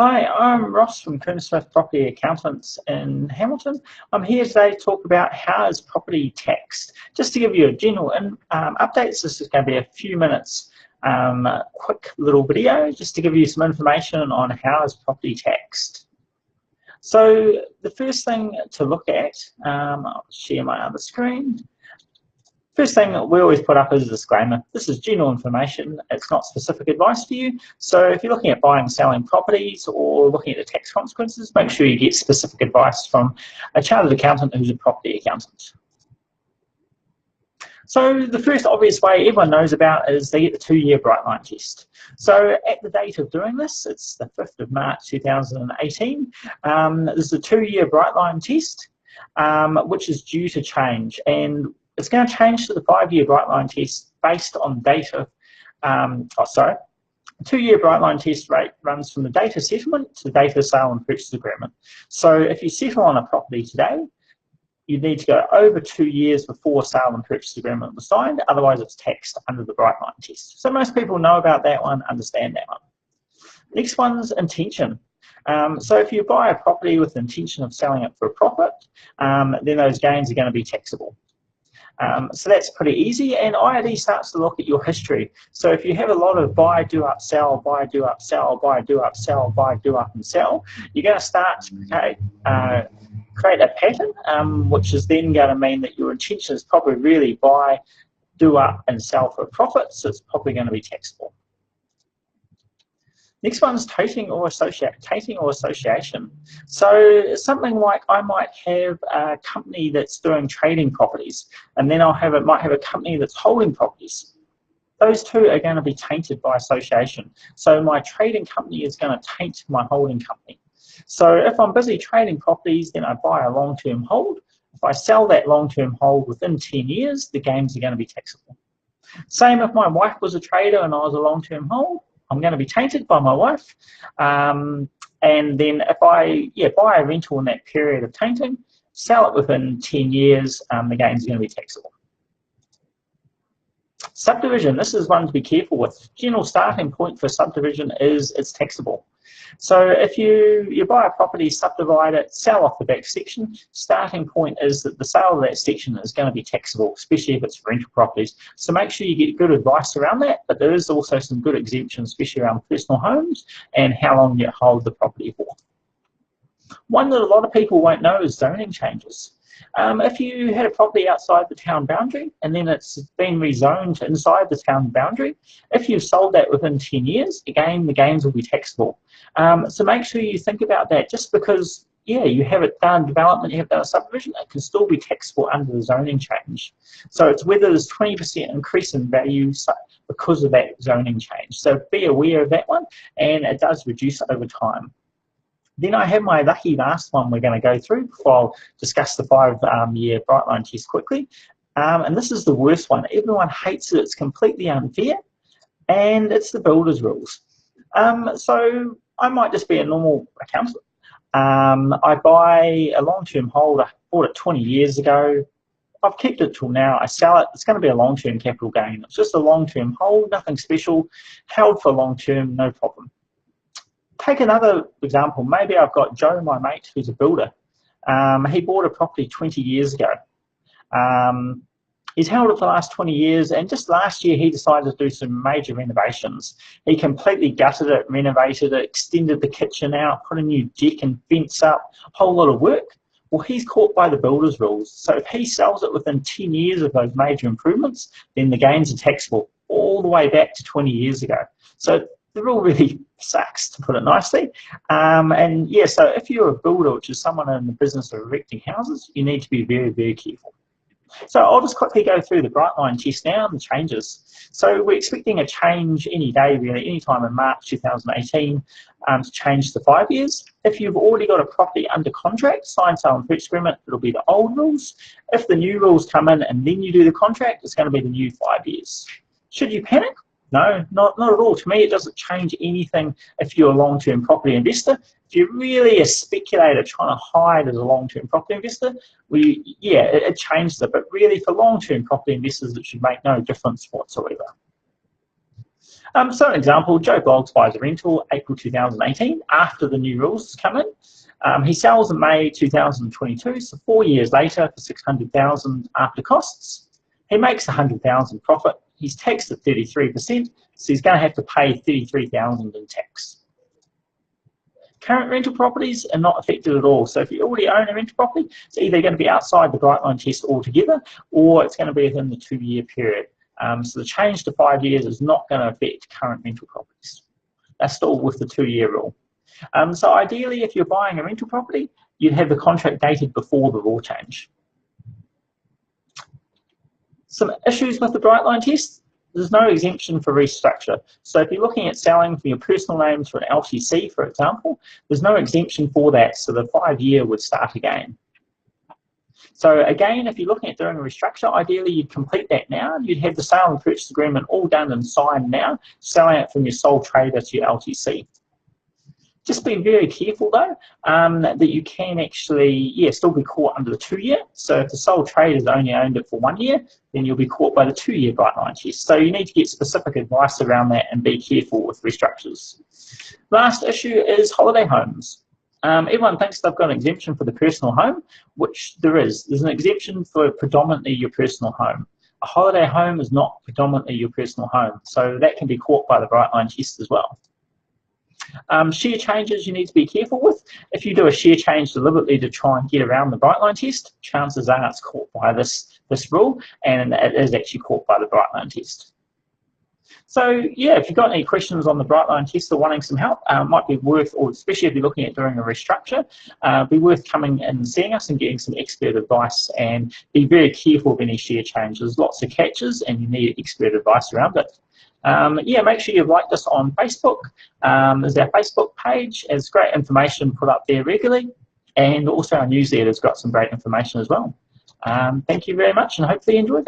Hi, I'm Ross from Smith Property Accountants in Hamilton. I'm here today to talk about how is property taxed. Just to give you a general update, this is going to be a few minutes, quick little video just to give you some information on how is property taxed. So the first thing to look at, I'll share my other screen. First thing that we always put up is a disclaimer. This is general information. It's not specific advice for you. So if you're looking at buying and selling properties or looking at the tax consequences, make sure you get specific advice from a chartered accountant who's a property accountant. So the first obvious way everyone knows about is they get the 2-year bright line test. So at the date of doing this, it's the 5th of March 2018, this is a 2-year bright line test, which is due to change. And it's going to change to the 5-year bright line test based on data. The 2-year bright line test rate runs from the date of settlement to the date of sale and purchase agreement. So if you settle on a property today, you need to go over 2 years before sale and purchase agreement was signed, otherwise it's taxed under the bright line test. So most people know about that one, understand that one. Next one's intention. So if you buy a property with the intention of selling it for a profit, then those gains are going to be taxable. So that's pretty easy, and IRD starts to look at your history. So if you have a lot of buy, do up, sell, buy, do up, sell, buy, do up, sell, buy, do up, and sell, you're going to start to create a pattern, which is then going to mean that your intention is probably really buy, do up, and sell for a profit, so it's probably going to be taxable. Next one's taking or association. So something like I might have a company that's doing trading properties, and then might have a company that's holding properties. Those two are going to be tainted by association. So my trading company is going to taint my holding company. So if I'm busy trading properties, then I buy a long-term hold. If I sell that long-term hold within 10 years, the gains are going to be taxable. Same if my wife was a trader and I was a long-term hold, I'm going to be tainted by my wife. And then if I buy a rental in that period of tainting, sell it within 10 years, the gains are going to be taxable. Subdivision, this is one to be careful with. General starting point for subdivision is it's taxable. So if you buy a property, subdivide it, sell off the back section, starting point is that the sale of that section is going to be taxable, especially if it's rental properties. So make sure you get good advice around that, but there is also some good exemptions, especially around personal homes and how long you hold the property for. One that a lot of people won't know is zoning changes. If you had a property outside the town boundary and then it's been rezoned inside the town boundary, if you've sold that within 10 years, again, the gains will be taxable. So make sure you think about that. Just because, you haven't done development, you haven't done a subdivision, it can still be taxable under the zoning change. So it's whether there's 20% increase in value because of that zoning change. So be aware of that one, and it does reduce over time. Then I have my lucky last one we're going to go through before I'll discuss the 5-year bright line test quickly. And this is the worst one. Everyone hates it. It's completely unfair. And it's the builder's rules. So I might just be a normal accountant. I buy a long-term hold. I bought it 20 years ago. I've kept it till now. I sell it. It's going to be a long-term capital gain. It's just a long-term hold, nothing special. Held for long-term, no problem. Take another example. Maybe I've got Joe, my mate, who's a builder. He bought a property 20 years ago. He's held it for the last 20 years, and just last year he decided to do some major renovations. He completely gutted it, renovated it, extended the kitchen out, put a new deck and fence up, a whole lot of work. Well, he's caught by the builder's rules. So if he sells it within 10 years of those major improvements, then the gains are taxable all the way back to 20 years ago. So the rule really sucks, to put it nicely. So if you're a builder, which is someone in the business of erecting houses, you need to be very, very careful. So I'll just quickly go through the bright line test now and the changes. So we're expecting a change any day, really, any time in March 2018 to change the 5 years. If you've already got a property under contract, signed sale and purchase agreement, it'll be the old rules. If the new rules come in and then you do the contract, it's going to be the new 5 years. Should you panic? No, not at all. To me, it doesn't change anything if you're a long-term property investor. If you're really a speculator trying to hide as a long-term property investor, it changes it. But really, for long-term property investors, it should make no difference whatsoever. So an example, Joe Bloggs buys a rental April 2018 after the new rules come in. He sells in May 2022, so 4 years later for 600,000 after costs. He makes 100,000 profit. He's taxed at 33%, so he's going to have to pay 33,000 in tax. Current rental properties are not affected at all. So if you already own a rental property, it's either going to be outside the bright line test altogether, or it's going to be within the 2-year period. So the change to 5 years is not going to affect current rental properties. That's still with the 2-year rule. So ideally, if you're buying a rental property, you'd have the contract dated before the law change. Some issues with the bright line test. There's no exemption for restructure. So if you're looking at selling from your personal name to an LTC, for example, there's no exemption for that, so the 5-year would start again. So again, if you're looking at doing a restructure, ideally you'd complete that now. You'd have the sale and purchase agreement all done and signed now, selling it from your sole trader to your LTC. Just be very careful though, that you can actually, still be caught under the 2-year. So if the sole trader's only owned it for 1 year, then you'll be caught by the 2-year bright line test. So you need to get specific advice around that and be careful with restructures. Last issue is holiday homes. Everyone thinks they've got an exemption for the personal home, which there is. There's an exemption for predominantly your personal home. A holiday home is not predominantly your personal home, so that can be caught by the bright line test as well. Share changes you need to be careful with. If you do a share change deliberately to try and get around the bright line test, chances are it's caught by this rule, and it is actually caught by the bright line test. So yeah, if you've got any questions on the bright line test or wanting some help, might be worth, or especially if you're looking at doing a restructure, be worth coming and seeing us and getting some expert advice, and be very careful of any share changes. Lots of catches and you need expert advice around it. Make sure you've liked us on Facebook. There's our Facebook page. There's great information put up there regularly, and also our newsletter's got some great information as well. Thank you very much, and hopefully you enjoyed that.